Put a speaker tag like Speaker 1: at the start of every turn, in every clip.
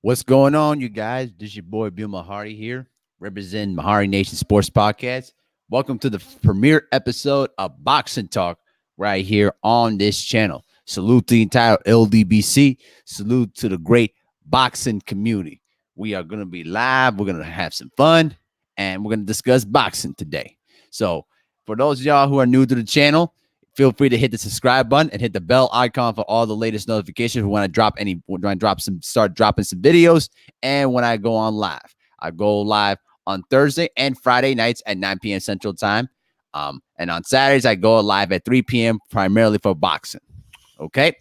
Speaker 1: What's going on, you guys? This is your boy Bill Mahari here, representing MehariNation Sports Podcast. Welcome to the premiere episode of Boxing Talk right here on this channel. Salute to the entire LDBC. Salute to the great boxing community. We are going to be live. We're going to have some fun, and we're going to discuss boxing today. So, for those of y'all who are new to the channel, feel free to hit the subscribe button and hit the bell icon for all the latest notifications when I start dropping some videos, and when I go on live. I go live on Thursday and Friday nights at 9 p.m. Central Time. And on Saturdays, I go live at 3 p.m. primarily for boxing. Okay?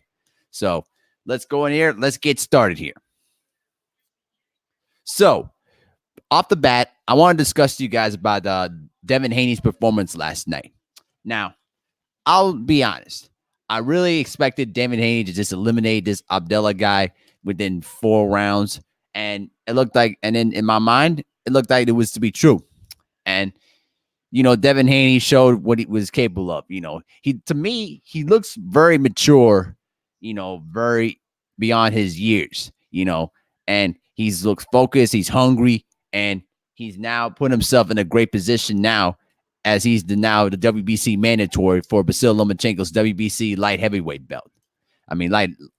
Speaker 1: So let's go in here. Let's get started here. So, off the bat, I want to discuss to you guys about Devin Haney's performance last night. Now, I'll be honest. I really expected Devin Haney to just eliminate this Abdullah guy within 4 rounds. And it looked like, and then in my mind, it looked like it was to be true. And, Devin Haney showed what he was capable of. To me, he looks very mature, very beyond his years, and he's looks focused, he's hungry, and he's now put himself in a great position now, as he's now the WBC mandatory for Vasyl Lomachenko's WBC light heavyweight belt. I mean,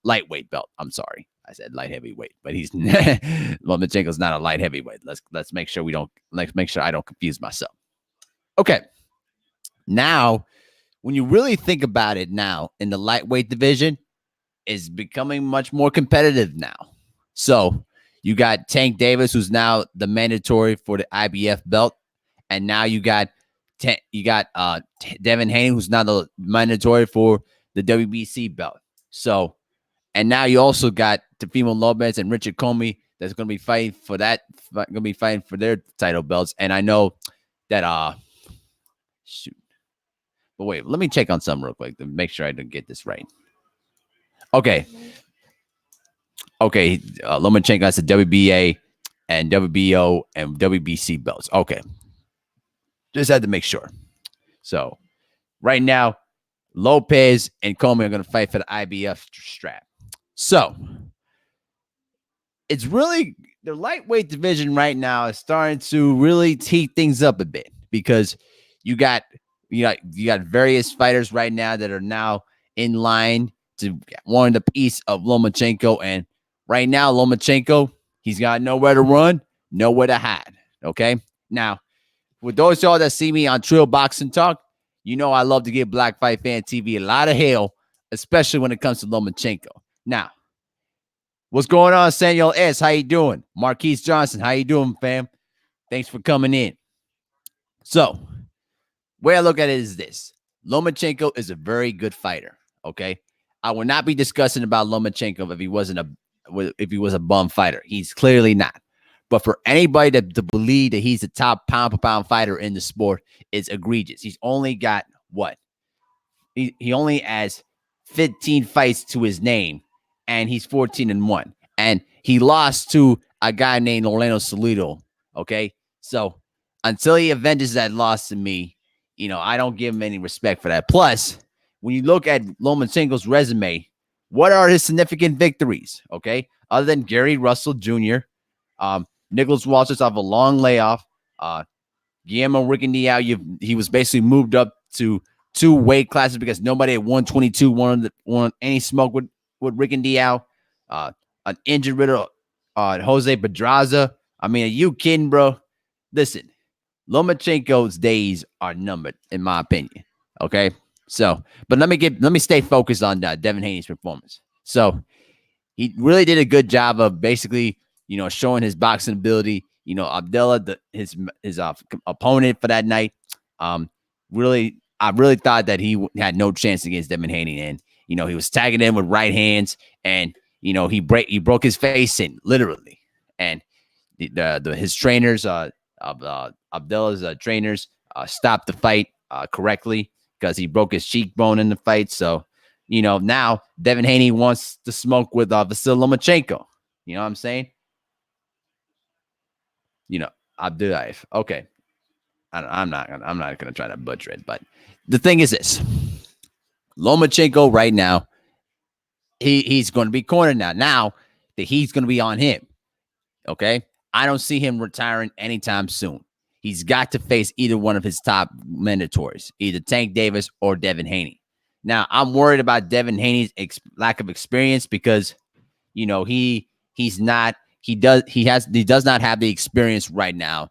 Speaker 1: lightweight belt. I'm sorry. I said light heavyweight, but he's Lomachenko's not a light heavyweight. Let's make sure I don't confuse myself. Okay. Now, when you really think about it now, in the lightweight division, is becoming much more competitive now. So you got Tank Davis, who's now the mandatory for the IBF belt. And now you got Devin Haney, who's now the mandatory for the WBC belt. So, and now you also got Teofimo Lopez and Richard Comey that's going to be fighting for their title belts. And I know that but wait, let me check on something real quick to make sure I don't get this right. Okay, Lomachenko has the WBA and WBO and WBC belts. Okay. Just had to make sure. So, right now, Lopez and Comey are going to fight for the IBF strap. So, it's really the lightweight division right now is starting to really heat things up a bit, because you got various fighters right now that are now in line to want the piece of Lomachenko. And right now, Lomachenko, he's got nowhere to run, nowhere to hide. Okay, now, with those y'all that see me on Trill Boxing Talk, I love to give Black Fight Fan TV a lot of hell, especially when it comes to Lomachenko. Now, what's going on, Samuel S? How you doing? Marquise Johnson, how you doing, fam? Thanks for coming in. So, way I look at it is this. Lomachenko is a very good fighter, okay? I will not be discussing about Lomachenko if he was a bum fighter. He's clearly not. But for anybody to believe that he's the top pound-for-pound fighter in the sport is egregious. He's only got what? He only has 15 fights to his name, and he's 14-1. And he lost to a guy named Orlando Salido, okay? So until he avenges that loss to me, I don't give him any respect for that. Plus, when you look at Lomachenko's resume, what are his significant victories, okay? Other than Gary Russell Jr., Nicholas Walters off a long layoff. Guillermo Rigondeaux, he was basically moved up to 2 weight classes because nobody at 122 wanted any smoke with Rigondeaux. An injured riddle, Jose Pedraza. I mean, are you kidding, bro? Listen, Lomachenko's days are numbered, in my opinion. Okay, so but let me stay focused on Devin Haney's performance. So he really did a good job of basically, showing his boxing ability. Abdullah, his opponent for that night, I really thought that he had no chance against Devin Haney. And, he was tagging in with right hands, and, he broke his face in, literally. And his trainers, Abdullah's trainers, stopped the fight correctly because he broke his cheekbone in the fight. So, now Devin Haney wants to smoke with Vasyl Lomachenko. You know what I'm saying? Abdullah. Okay. I'm not gonna try to butcher it, but the thing is this: Lomachenko right now, he's going to be cornered now. Now the heat's going to be on him. Okay. I don't see him retiring anytime soon. He's got to face either one of his top mandatories, either Tank Davis or Devin Haney. Now, I'm worried about Devin Haney's lack of experience because, he's not, he does not have the experience right now,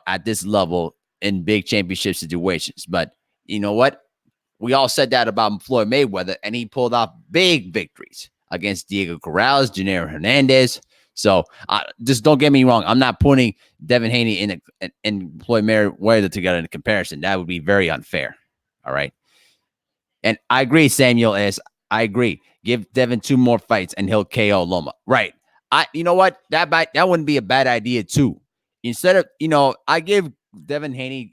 Speaker 1: at this level in big championship situations. But you know what? We all said that about Floyd Mayweather, and he pulled off big victories against Diego Corrales, Janero Hernandez. So just don't get me wrong. I'm not putting Devin Haney and Floyd Mayweather together in a comparison. That would be very unfair. All right. And I agree, Samuel S. I agree. Give Devin 2 more fights and he'll KO Loma. Right. You know what? That wouldn't be a bad idea too. Instead of, I give Devin Haney,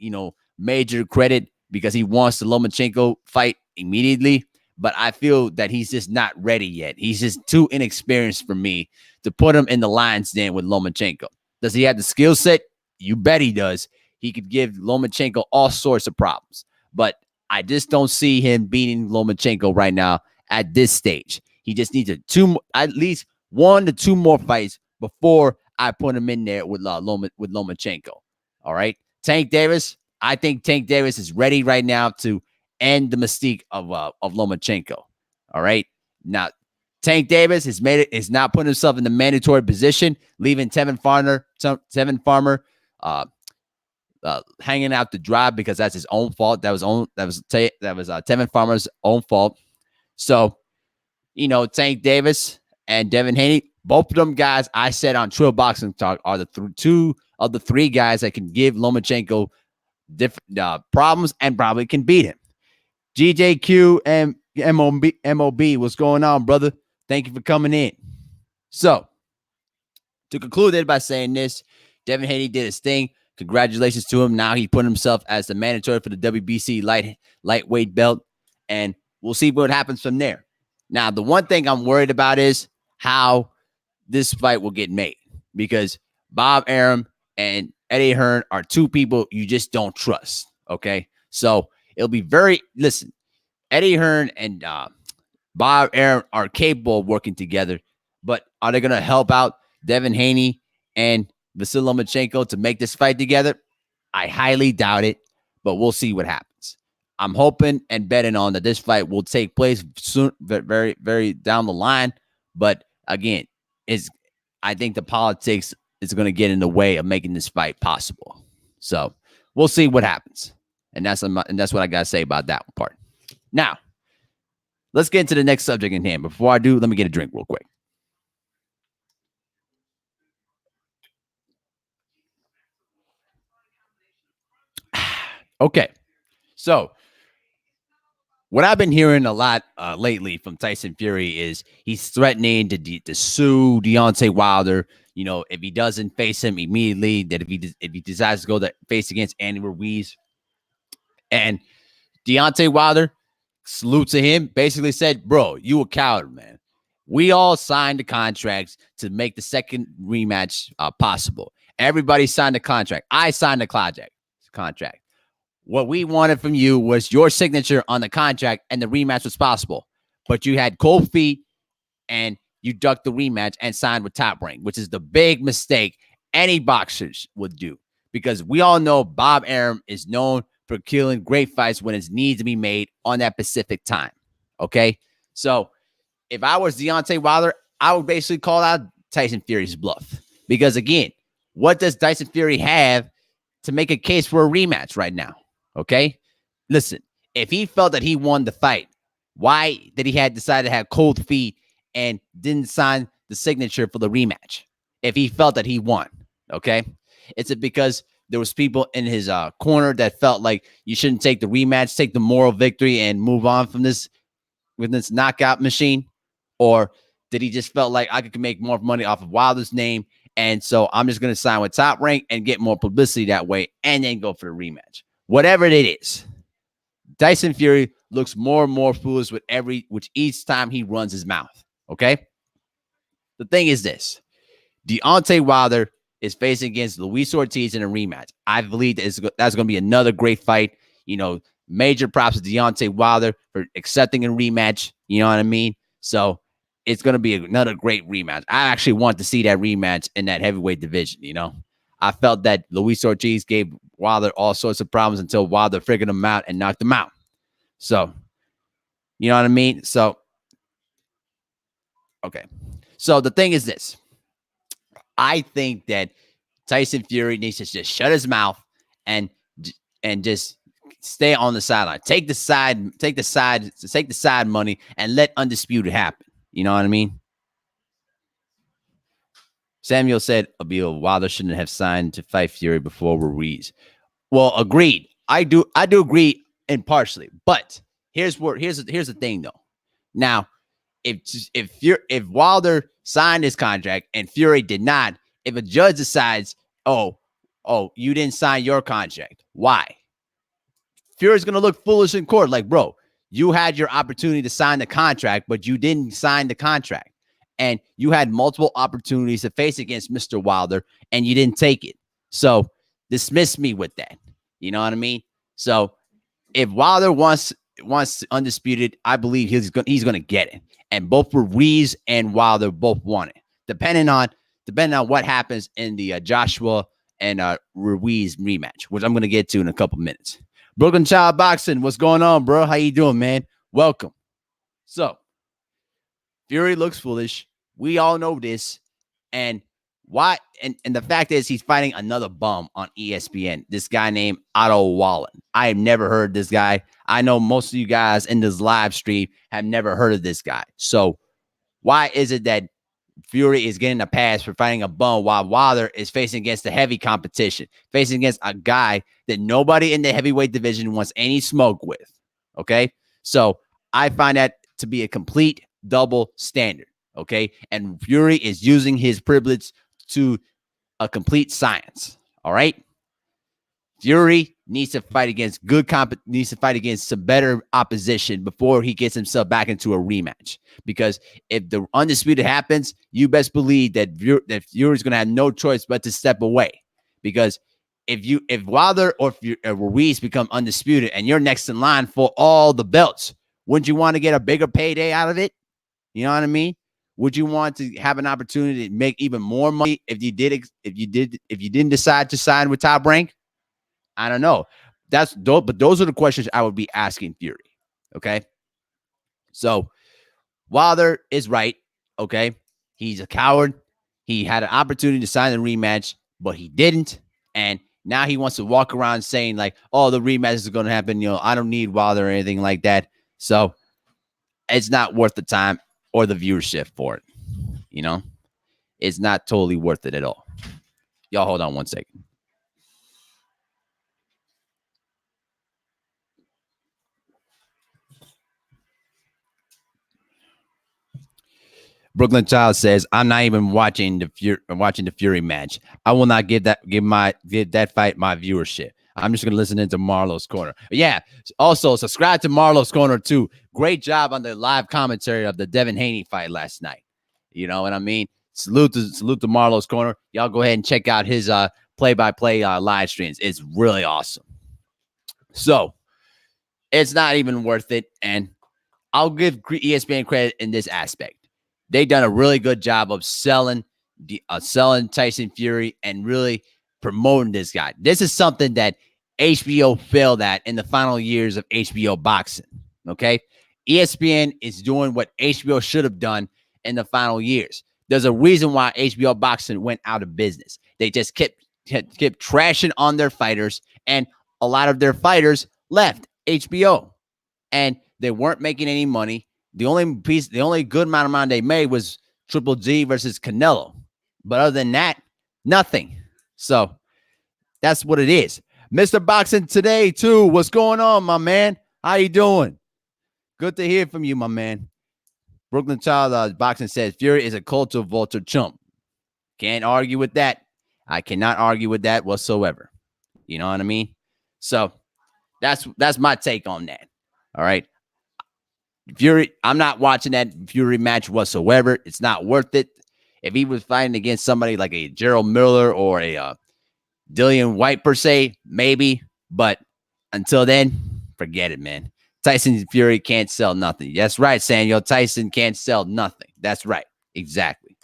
Speaker 1: major credit because he wants the Lomachenko fight immediately. But I feel that he's just not ready yet. He's just too inexperienced for me to put him in the lion's den with Lomachenko. Does he have the skill set? You bet he does. He could give Lomachenko all sorts of problems. But I just don't see him beating Lomachenko right now at this stage. He just needs at least 1 to 2 more fights before I put him in there with Lomachenko. All right. Tank Davis, I think Tank Davis is ready right now to end the mystique of Lomachenko. All right. Now, Tank Davis is not putting himself in the mandatory position, leaving Tevin Farmer hanging out to dry because that's his own fault. That was Tevin Farmer's own fault. So, Tank Davis and Devin Haney, both of them guys I said on Trill Boxing Talk are the 2 of the 3 guys that can give Lomachenko different problems and probably can beat him. GJQ and MOB, what's going on, brother? Thank you for coming in. So, to conclude it by saying this, Devin Haney did his thing. Congratulations to him. Now he put himself as the mandatory for the WBC lightweight belt, and we'll see what happens from there. Now, the one thing I'm worried about is how this fight will get made because Bob Arum and Eddie Hearn are 2 people you just don't trust, okay? So it'll be listen, Eddie Hearn and Bob Arum are capable of working together, but are they going to help out Devin Haney and Vasily Lomachenko to make this fight together? I highly doubt it, but we'll see what happens. I'm hoping and betting on that this fight will take place soon, very, very down the line. But again, I think the politics is going to get in the way of making this fight possible. So we'll see what happens. And that's what I got to say about that part. Now, let's get into the next subject in hand. Before I do, let me get a drink real quick. Okay. So what I've been hearing a lot lately from Tyson Fury is he's threatening to sue Deontay Wilder. If he doesn't face him immediately, that if he decides to go to face against Andy Ruiz, and Deontay Wilder, salute to him, basically said, "Bro, you a coward, man. We all signed the contracts to make the second rematch possible. Everybody signed the contract. I signed the contract. What we wanted from you was your signature on the contract, and the rematch was possible. But you had cold feet, and you ducked the rematch and signed with Top Rank, which is the big mistake any boxers would do. Because we all know Bob Arum is known for killing great fights when it needs to be made on that Pacific time. Okay? So if I was Deontay Wilder, I would basically call out Tyson Fury's bluff. Because again, what does Tyson Fury have to make a case for a rematch right now? Okay? Listen, if he felt that he won the fight, why did he had decided to have cold feet and didn't sign the signature for the rematch? If he felt that he won, okay? Is it because there was people in his corner that felt like you shouldn't take the rematch, take the moral victory and move on from this with this knockout machine? Or did he just felt like I could make more money off of Wilder's name, and so I'm just going to sign with Top Rank and get more publicity that way and then go for the rematch? Whatever it is, Tyson Fury looks more and more foolish with each time he runs his mouth, okay? The thing is this. Deontay Wilder is facing against Luis Ortiz in a rematch. I believe that's going to be another great fight. Major props to Deontay Wilder for accepting a rematch. You know what I mean? So it's going to be another great rematch. I actually want to see that rematch in that heavyweight division. I felt that Luis Ortiz gave Wilder all sorts of problems until Wilder figured him out and knocked him out. So, you know what I mean? So, okay. So the thing is this. I think that Tyson Fury needs to just shut his mouth and just stay on the sideline. Take the side money and let Undisputed happen. You know what I mean? Samuel said, Abil Wilder shouldn't have signed to fight Fury before Ruiz. Well, agreed. I do agree impartially, but here's the thing though. Now, if Wilder signed his contract and Fury did not, if a judge decides, oh, you didn't sign your contract, why? Fury's gonna look foolish in court, like, bro, you had your opportunity to sign the contract, but you didn't sign the contract, and you had multiple opportunities to face against Mr. Wilder, and you didn't take it. So dismiss me with that. You know what I mean? So if Wilder wants Undisputed, I believe he's going to get it. And both Ruiz and Wilder both want it, depending on what happens in the Joshua and Ruiz rematch, which I'm going to get to in a couple minutes. Brooklyn Child Boxing, what's going on, bro? How you doing, man? Welcome. So, Fury looks foolish. We all know this. And why? And the fact is, he's fighting another bum on ESPN. This guy named Otto Wallen. I have never heard this guy. I know most of you guys in this live stream have never heard of this guy. So why is it that Fury is getting a pass for fighting a bum while Wilder is facing against the heavy competition, facing against a guy that nobody in the heavyweight division wants any smoke with? Okay. So I find that to be a complete double standard. Okay. And Fury is using his privilege to a complete science. All right. Fury needs to fight against needs to fight against some better opposition before he gets himself back into a rematch. Because if the Undisputed happens, you best believe that Fury's going to have no choice but to step away. Because if Wilder or Ruiz become Undisputed and you're next in line for all the belts, wouldn't you want to get a bigger payday out of it? You know what I mean? Would you want to have an opportunity to make even more money if you didn't decide to sign with Top Rank? I don't know. But those are the questions I would be asking Fury. Okay. So Wilder is right. Okay. He's a coward. He had an opportunity to sign the rematch, but he didn't. And now he wants to walk around saying like, oh, the rematch is going to happen. I don't need Wilder or anything like that. So it's not worth the time or the viewership for it. It's not totally worth it at all. Y'all hold on one second. Brooklyn Child says, "I'm not even watching the Fury match. I will not give that fight my viewership. I'm just gonna listen into Marlo's Corner." Yeah. Also, subscribe to Marlo's Corner too. Great job on the live commentary of the Devin Haney fight last night. You know what I mean? Salute to Marlo's Corner. Y'all go ahead and check out his play-by-play live streams. It's really awesome. So it's not even worth it, and I'll give ESPN credit in this aspect. They've done a really good job of selling Tyson Fury and really promoting this guy. This is something that HBO failed at in the final years of HBO boxing. Okay. ESPN is doing what HBO should have done in the final years. There's a reason why HBO boxing went out of business. They just kept trashing on their fighters, and a lot of their fighters left HBO, and they weren't making any money. The only good amount of money they made was Triple G versus Canelo. But other than that, nothing. So that's what it is. Mr. Boxing Today, too. What's going on, my man? How you doing? Good to hear from you, my man. Brooklyn Child Boxing says, Fury is a culture vulture chump. Can't argue with that. I cannot argue with that whatsoever. You know what I mean? So that's my take on that. All right. Fury, I'm not watching that Fury match whatsoever. It's not worth it. If he was fighting against somebody like a Gerald Miller or a Dillian White per se, maybe. But until then, forget it, man. Tyson Fury can't sell nothing. That's right, Samuel. Tyson can't sell nothing. That's right. Exactly.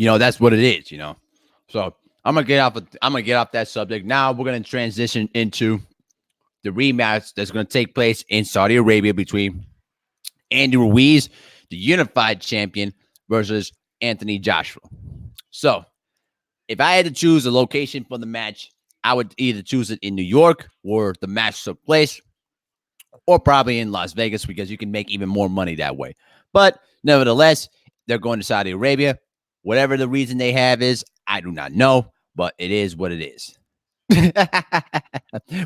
Speaker 1: That's what it is. So I'm gonna get off that subject. Now we're gonna transition into the rematch that's gonna take place in Saudi Arabia between Andy Ruiz, the unified champion, versus Anthony Joshua. So if I had to choose a location for the match, I would either choose it in New York, where the match took place, or probably in Las Vegas, because you can make even more money that way. But nevertheless, they're going to Saudi Arabia. Whatever the reason they have is, I do not know, but it is what it is.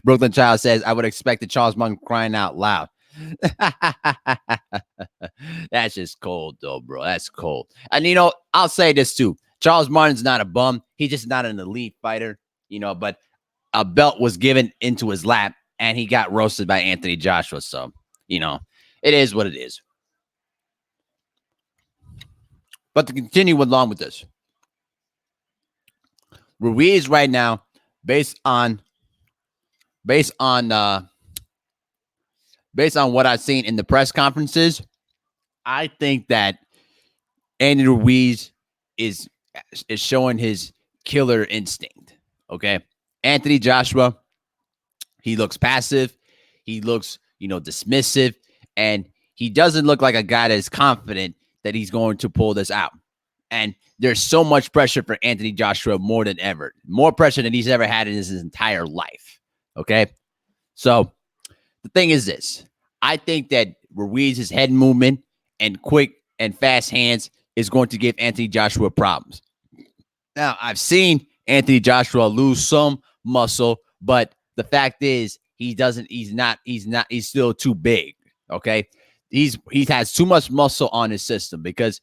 Speaker 1: Brooklyn Child says, I would expect the Charles Monk crying out loud. That's just cold, though, bro. That's cold. And, I'll say this, too. Charles Martin's not a bum. He's just not an elite fighter, but a belt was given into his lap, and he got roasted by Anthony Joshua. So, it is what it is. But to continue along with this, Ruiz right now, based on based on uh based on what I've seen in the press conferences, I think that Andy Ruiz is is showing his killer instinct. Okay. Anthony Joshua, he looks passive, he looks, dismissive, and he doesn't look like a guy that is confident that he's going to pull this out. And there's so much pressure for Anthony Joshua more than ever, more pressure than he's ever had in his entire life. Okay. So the thing is this, I think that Ruiz's head movement and quick and fast hands is going to give Anthony Joshua problems. Now, I've seen Anthony Joshua lose some muscle, but the fact is he's still too big. Okay. He has too much muscle on his system, because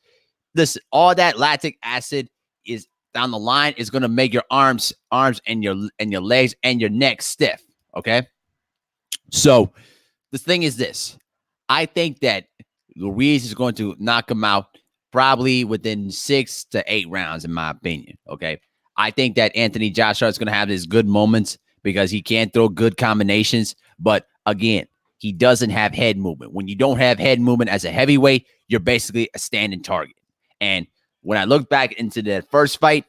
Speaker 1: all that lactic acid is down the line is going to make your arms and your legs and your neck stiff. Okay. So the thing is this, I think that Ruiz is going to knock him out probably within 6 to 8 rounds, in my opinion. Okay. I think that Anthony Joshua is going to have his good moments because he can throw good combinations. But again, he doesn't have head movement. When you don't have head movement as a heavyweight, you're basically a standing target. And when I look back into that first fight,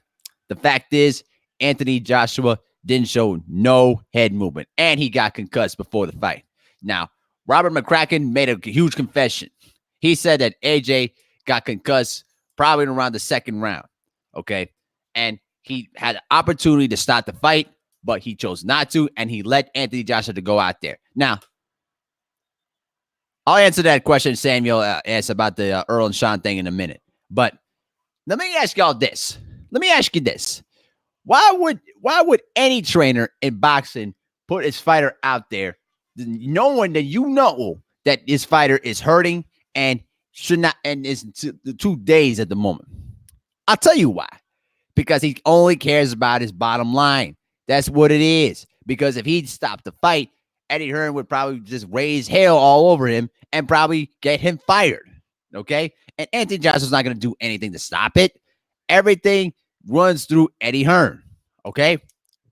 Speaker 1: the fact is Anthony Joshua didn't show no head movement, and he got concussed before the fight. Now, Robert McCracken made a huge confession. He said that AJ got concussed probably around the second round, okay? And he had an opportunity to start the fight, but he chose not to, and he let Anthony Joshua to go out there. Now, I'll answer that question Samuel asked about the Earl and Sean thing in a minute. But let me ask y'all this. Let me ask you this. Why would any trainer in boxing put his fighter out there knowing that that his fighter is hurting and should not, and is 2 days at the moment? I'll tell you why. Because he only cares about his bottom line. That's what it is. Because if he'd stopped the fight, Eddie Hearn would probably just raise hell all over him and probably get him fired. Okay? And Anthony Johnson's not going to do anything to stop it. Everything runs through Eddie Hearn. Okay?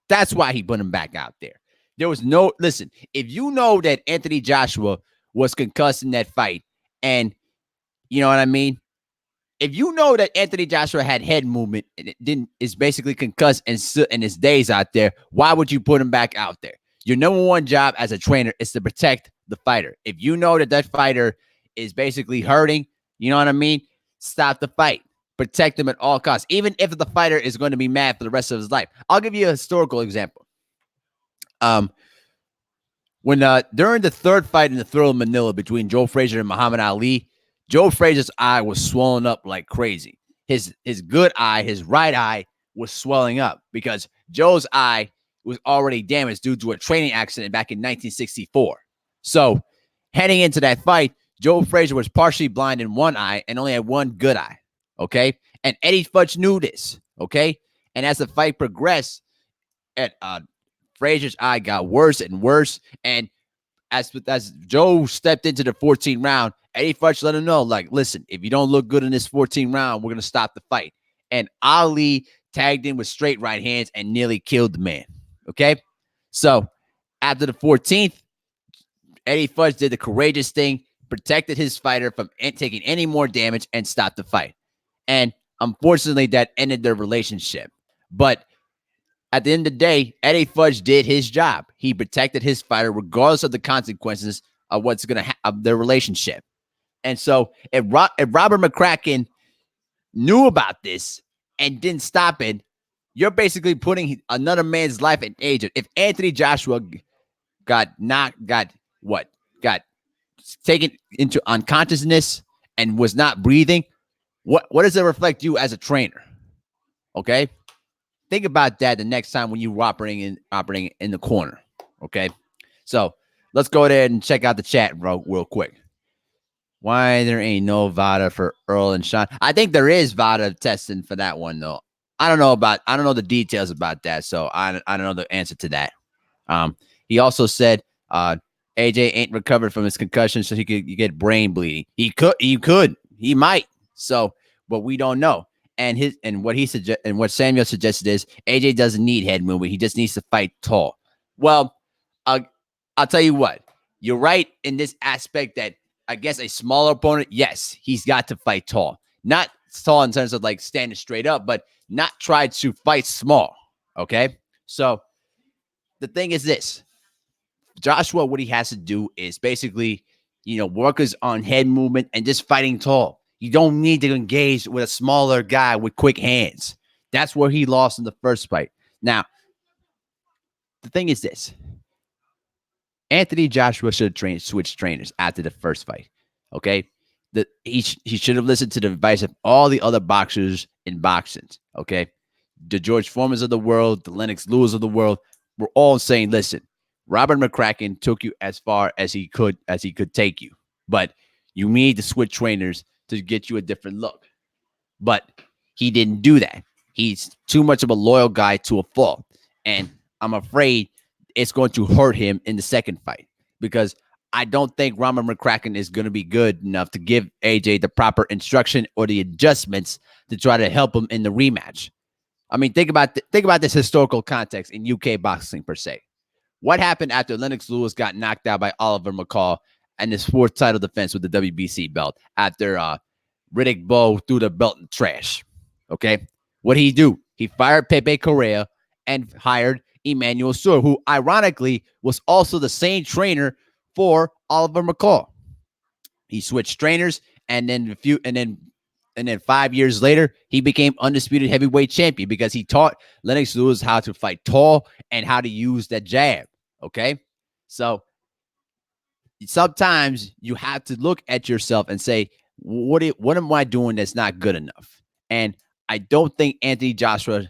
Speaker 1: That's why he put him back out there. There was listen, if you know that Anthony Joshua was concussed in that fight, and you know what I mean? If you know that Anthony Joshua had head movement and is basically concussed and his days out there, why would you put him back out there? Your number one job as a trainer is to protect the fighter. If you know that fighter is basically hurting, you know what I mean? Stop the fight. Protect him at all costs, even if the fighter is going to be mad for the rest of his life. I'll give you a historical example. When during the third fight in the Thrilla Manila between Joe Frazier and Muhammad Ali, Joe Frazier's eye was swollen up like crazy. His good eye, his right eye, was swelling up because Joe's eye was already damaged due to a training accident back in 1964. So heading into that fight, Joe Frazier was partially blind in one eye and only had one good eye. Okay. And Eddie Fudge knew this. Okay. And as the fight progressed, Frazier's eye got worse and worse. And as Joe stepped into the 14th round, Eddie Futch let him know, like, listen, if you don't look good in this 14th round, we're going to stop the fight. And Ali tagged in with straight right hands and nearly killed the man. Okay? So after the 14th, Eddie Futch did the courageous thing, protected his fighter from taking any more damage and stopped the fight. And unfortunately, that ended their relationship. But at the end of the day, Eddie Futch did his job. He protected his fighter regardless of the consequences of what's going to of their relationship. And so if Robert McCracken knew about this and didn't stop it, you're basically putting another man's life in danger. If Anthony Joshua got taken into unconsciousness and was not breathing, what does it reflect you as a trainer? Okay? Think about that the next time when you're operating in the corner. Okay? So let's go ahead and check out the chat real quick. Why there ain't no VADA for Earl and Sean? I think there is VADA testing for that one, though. I don't know the details about that, so I don't know the answer to that. He also said AJ ain't recovered from his concussion, so he could get brain bleeding. He might. So, but we don't know. And what Samuel suggested is AJ doesn't need head movement. He just needs to fight tall. Well, I'll tell you what. You're right in this aspect that against a smaller opponent, yes, he's got to fight tall. Not tall in terms of like standing straight up, but not try to fight small. Okay? So the thing is this. Joshua, what he has to do is basically, work on head movement and just fighting tall. You don't need to engage with a smaller guy with quick hands. That's where he lost in the first fight. Now, the thing is this. Anthony Joshua should have switched trainers after the first fight. Okay? He should have listened to the advice of all the other boxers in boxing. Okay? The George Foremans of the world, the Lennox Lewis of the world, were all saying, listen, Robert McCracken took you as far as he could take you. But you need to switch trainers to get you a different look. But he didn't do that. He's too much of a loyal guy to a fault. And I'm afraid it's going to hurt him in the second fight because I don't think Robert McCracken is going to be good enough to give AJ the proper instruction or the adjustments to try to help him in the rematch. I mean, think about this historical context in UK boxing per se. What happened after Lennox Lewis got knocked out by Oliver McCall and his fourth title defense with the WBC belt after Riddick Bowe threw the belt in the trash? Okay. What did he do? He fired Pepe Correa and hired Emmanuel Sur, who ironically was also the same trainer for Oliver McCall. He switched trainers, and then 5 years later, he became undisputed heavyweight champion because he taught Lennox Lewis how to fight tall and how to use that jab. Okay. So sometimes you have to look at yourself and say, what am I doing that's not good enough? And I don't think Anthony Joshua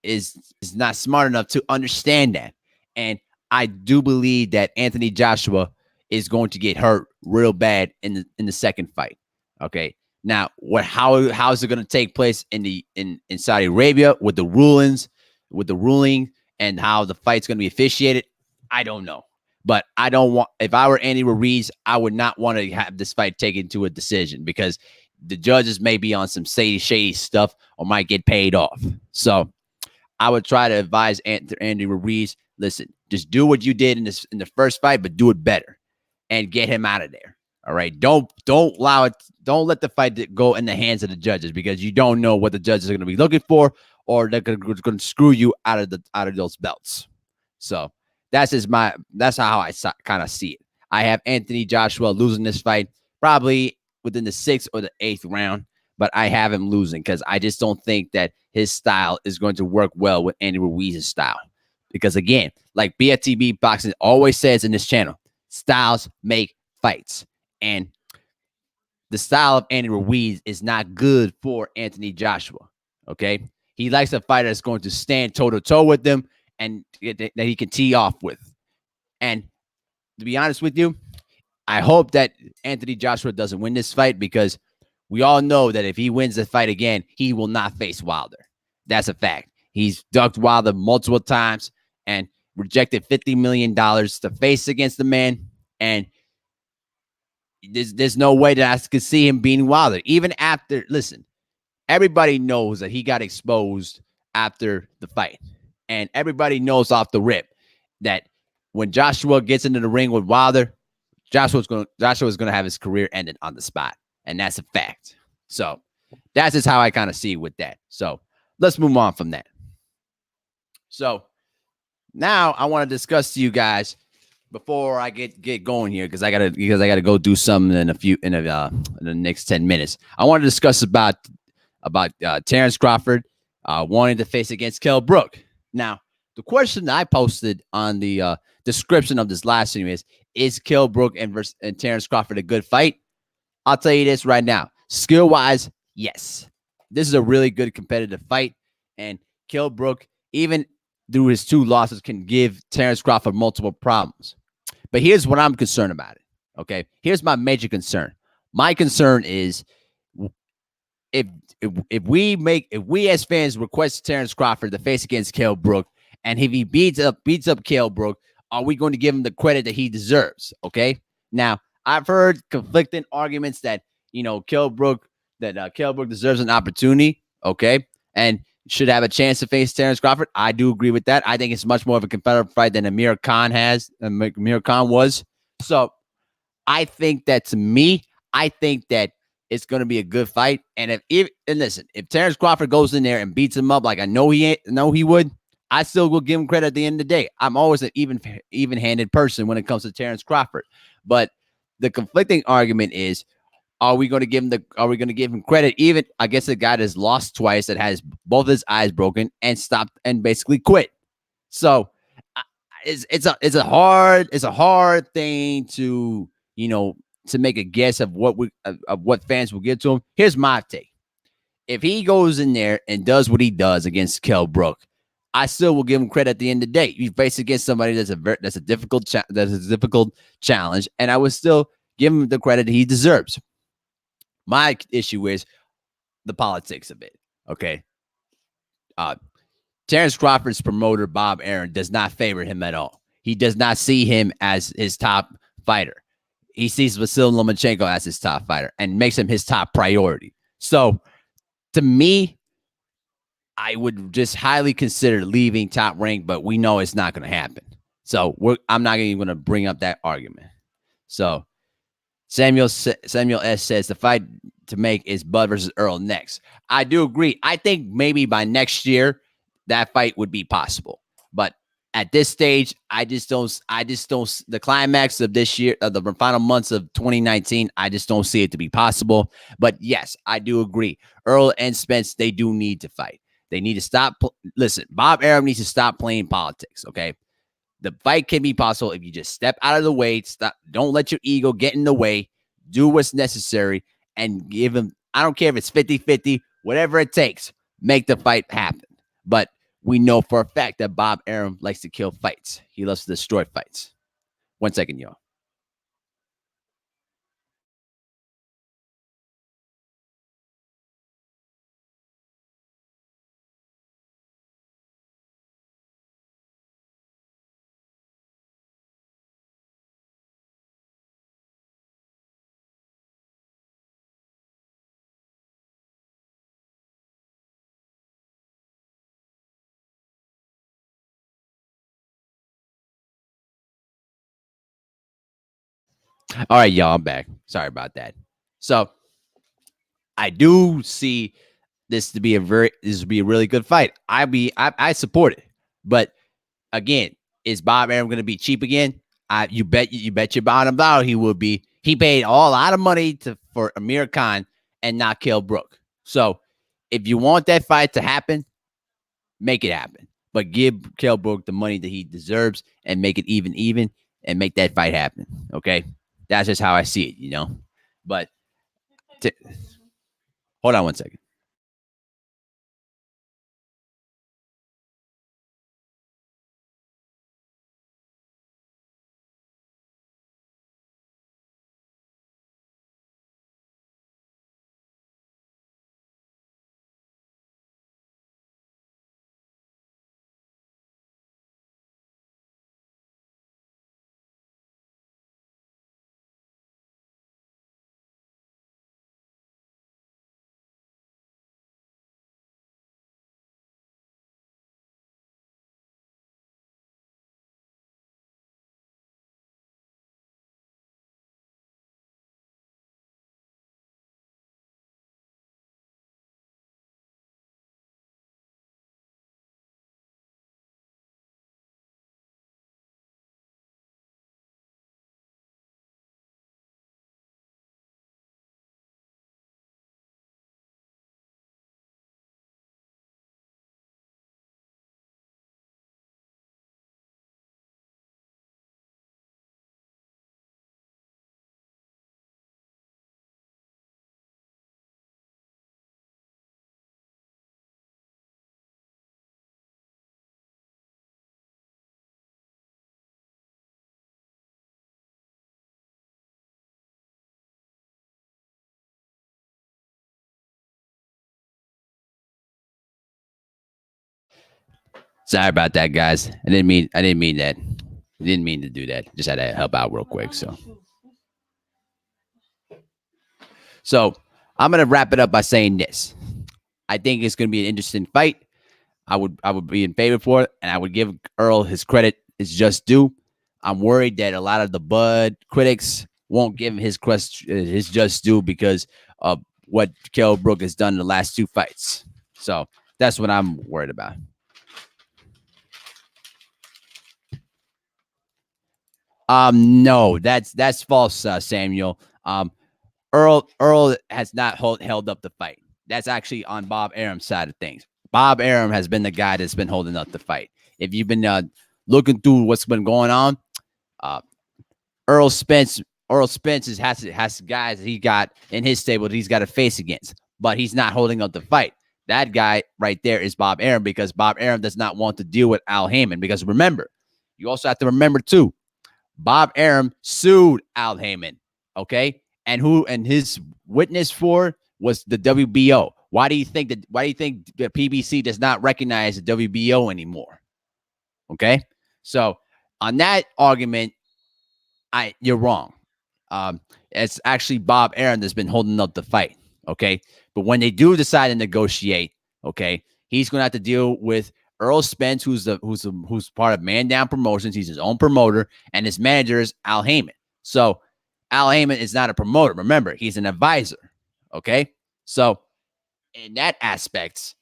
Speaker 1: is not smart enough to understand that. And I do believe that Anthony Joshua is going to get hurt real bad in the second fight. Okay. Now, how is it going to take place in Saudi Arabia with the ruling and how the fight's going to be officiated? I don't know. But if I were Andy Ruiz, I would not want to have this fight taken to a decision because the judges may be on some shady stuff or might get paid off. So I would try to advise Andy Ruiz, listen, just do what you did in the first fight, but do it better and get him out of there. All right. Don't allow it. Don't let the fight go in the hands of the judges because you don't know what the judges are going to be looking for, or they're going to screw you out of those belts. So that's how I kind of see it. I have Anthony Joshua losing this fight probably within the 6th or the 8th round, but I have him losing because I just don't think that his style is going to work well with Andy Ruiz's style. Because again, like BFTB Boxing always says in this channel, styles make fights. And the style of Andy Ruiz is not good for Anthony Joshua. Okay. He likes a fighter that's going to stand toe to toe with them and that he can tee off with. And to be honest with you, I hope that Anthony Joshua doesn't win this fight because we all know that if he wins the fight again, he will not face Wilder. That's a fact. He's ducked Wilder multiple times. And rejected $50 million to face against the man. And there's no way that I could see him beating Wilder. Even after, listen, everybody knows that he got exposed after the fight. And everybody knows off the rip that when Joshua gets into the ring with Wilder, Joshua's going to have his career ended on the spot. And that's a fact. So that's just how I kind of see with that. So let's move on from that. So now I want to discuss to you guys before I get going here, because I gotta go do something in the next 10 minutes. I want to discuss about Terence Crawford wanting to face against Kell Brook. Now, the question that I posted on the description of this live stream is Kell Brook and Terence Crawford a good fight? I'll tell you this right now. Skill wise, yes. This is a really good competitive fight. And Kell Brook, even through his 2 losses, can give Terence Crawford multiple problems. But here's what I'm concerned about it. Okay. Here's my major concern. My concern is if we as fans request Terence Crawford to face against Kell Brook, and if he beats up Kell Brook, are we going to give him the credit that he deserves? Okay. Now, I've heard conflicting arguments that Kell Brook deserves an opportunity. Okay. And should have a chance to face Terence Crawford. I do agree with that. I think it's much more of a competitive fight than Amir Khan was. So I think that it's going to be a good fight. And if Terence Crawford goes in there and beats him up like I know he would, I still will give him credit at the end of the day. I'm always an even-handed person when it comes to Terence Crawford. But the conflicting argument is, are we going to give him credit? Even, I guess, a guy that's lost twice, that has both his eyes broken and stopped and basically quit. So it's a hard thing to make a guess of what fans will give to him. Here's my take: if he goes in there and does what he does against Kell Brook, I still will give him credit at the end of the day. You face against somebody that's a difficult challenge, and I would still give him the credit he deserves. My issue is the politics of it. Okay. Terence Crawford's promoter, Bob Arum, does not favor him at all. He does not see him as his top fighter. He sees Vasily Lomachenko as his top fighter and makes him his top priority. So, to me, I would just highly consider leaving Top Rank, but we know it's not going to happen. So, I'm not even going to bring up that argument. So, Samuel S. says the fight to make is Bud versus Earl next. I do agree. I think maybe by next year that fight would be possible. But at this stage, I just don't. The climax of this year, of the final months of 2019, I just don't see it to be possible. But yes, I do agree. Earl and Spence, they do need to fight. They need to stop. Listen, Bob Arum needs to stop playing politics. Okay. The fight can be possible if you just step out of the way. Don't let your ego get in the way. Do what's necessary and give him, I don't care if it's 50-50, whatever it takes, make the fight happen. But we know for a fact that Bob Arum likes to kill fights. He loves to destroy fights. 1 second, y'all. All right, y'all, I'm back. Sorry about that. So I do see this to be a really good fight. I support it. But again, is Bob Arum going to be cheap again? You bet your bottom dollar he will be. He paid a lot of money for Amir Khan and not Kell Brook. So if you want that fight to happen, make it happen. But give Kell Brook the money that he deserves and make it even and make that fight happen. Okay, that's just how I see it. But hold on 1 second. Sorry about that, guys. I didn't mean that. I didn't mean to do that. Just had to help out real quick. So I'm gonna wrap it up by saying this. I think it's gonna be an interesting fight. I would be in favor for it, and I would give Earl his credit is just due. I'm worried that a lot of the Bud critics won't give him his just due because of what Kell Brook has done in the last two fights. So that's what I'm worried about. No, that's false, Samuel. Earl has not held up the fight. That's actually on Bob Arum's side of things. Bob Arum has been the guy that's been holding up the fight. If you've been looking through what's been going on, uh, Earl Spence Earl Spence has guys that he got in his stable that he's got to face against, but he's not holding up the fight. That guy right there is Bob Arum because Bob Arum does not want to deal with Al Heyman. Because remember, you also have to remember too, Bob Arum sued Al Heyman. Okay, and his witness for was the WBO. Why do you think the PBC does not recognize the WBO anymore? Okay, so on that argument, you're wrong. It's actually Bob Arum that's been holding up the fight. Okay. But when they do decide to negotiate, okay, he's going to have to deal with Earl Spence, who's part of Man Down Promotions. He's his own promoter, and his manager is Al Heyman. So Al Heyman is not a promoter. Remember, he's an advisor. Okay. So in that aspect,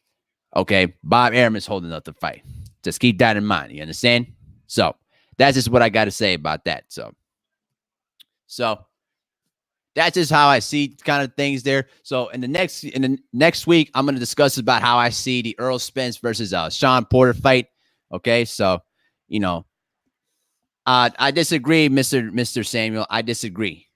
Speaker 1: okay, Bob Arum is holding up the fight. Just keep that in mind. You understand? So that's just what I got to say about that. So that's just how I see kind of things there. So in the next week, I'm going to discuss about how I see the Earl Spence versus Sean Porter fight. Okay, so you know, I disagree, Mister Samuel. I disagree.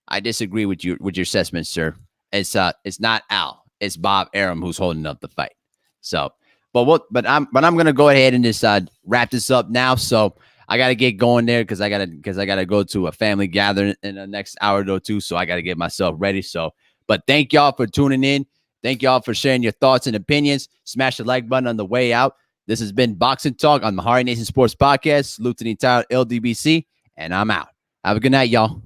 Speaker 1: I disagree with your assessment, sir. It's not Al. It's Bob Arum who's holding up the fight. So, but I'm gonna go ahead and just wrap this up now. So I gotta get going there because I gotta go to a family gathering in the next hour or two. So I gotta get myself ready. So, but thank y'all for tuning in. Thank y'all for sharing your thoughts and opinions. Smash the like button on the way out. This has been Boxing Talk on the MehariNation Sports Podcast. Salute to the entire LDBC, and I'm out. Have a good night, y'all.